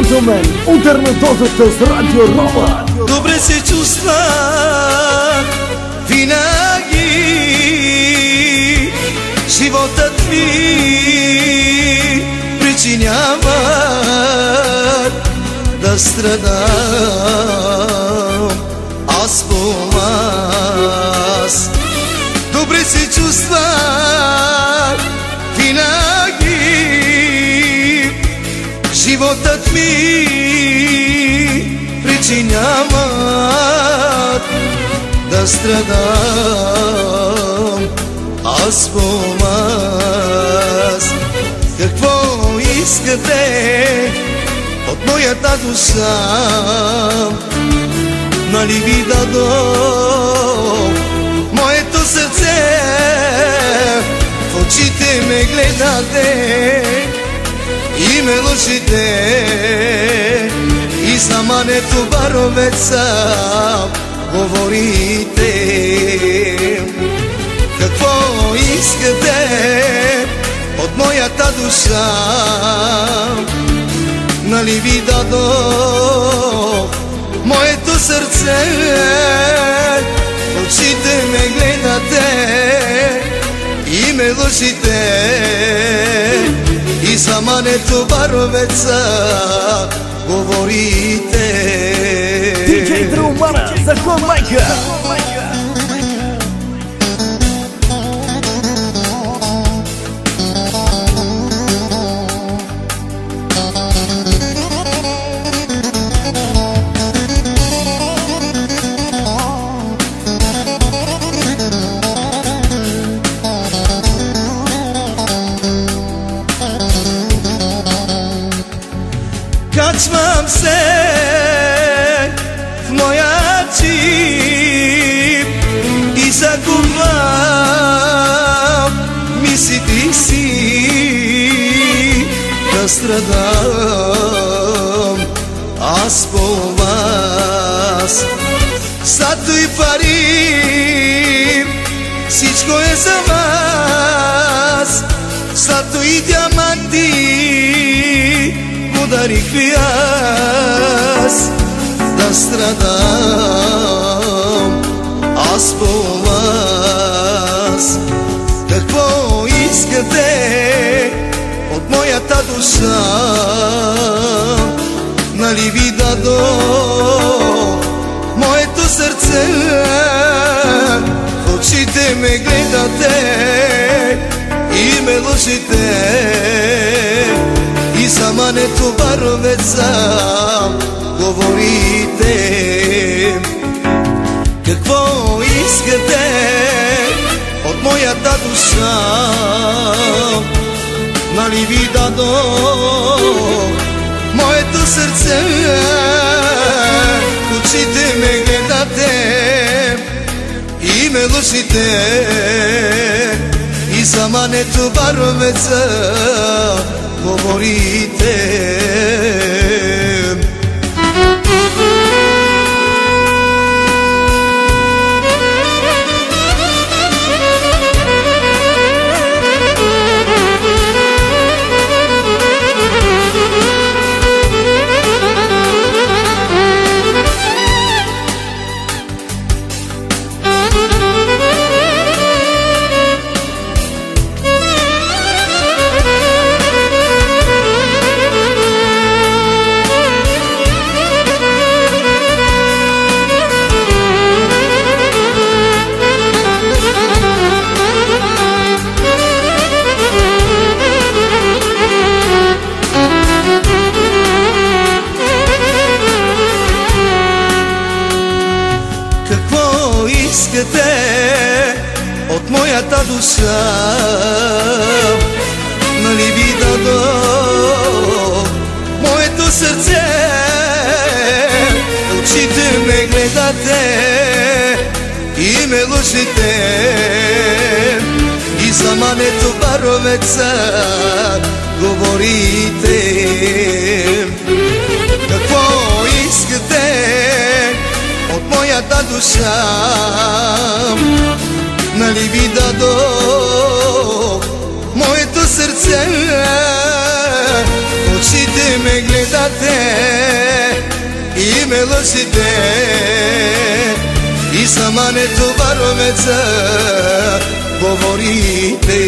gentlemen, ударна дозата с Радио Робът. Добре се чувствах винаги, животът ми причиняват да страдам аз по аз. Добре се чувствах винаги, животът ми причиняват да страдам аз по аз. Какво искате от моята душа? Нали ви дадох моето сърце? В очите ме гледате и ме лъжите, и за мането баровеца говорите. Какво искате от моята душа? Нали ви дадох моето сърце? В очите ме гледате и ме лъжите, и за мането баровеца говорите. Диджей Трумана, закон майка. Качвам се в моя джип и загубвам мислите си, да страдам аз по вас. Злато и пари, всичко е за вас. Злато и диаманти дарих ви аз, да страдам аз по вас. Какво искате от моята душа? Нали ви дадох моето сърце? В очите ме гледате и ме лъжите, и за мането баровеца говорите. Какво искате от моята душа? Нали ви дадох моето сърце? В очите ме гледате и ме лъжите, и за мането баровеца говорите. От моята душа? Нали ви дадох моето сърце? Очите ме гледате и ме лъжите, и за мането баровеца говорите. Какво искате от моята душа? Нали ви дадох моето сърце? Очите ме гледат gledate i me ložite i za mane to baromeca govorite.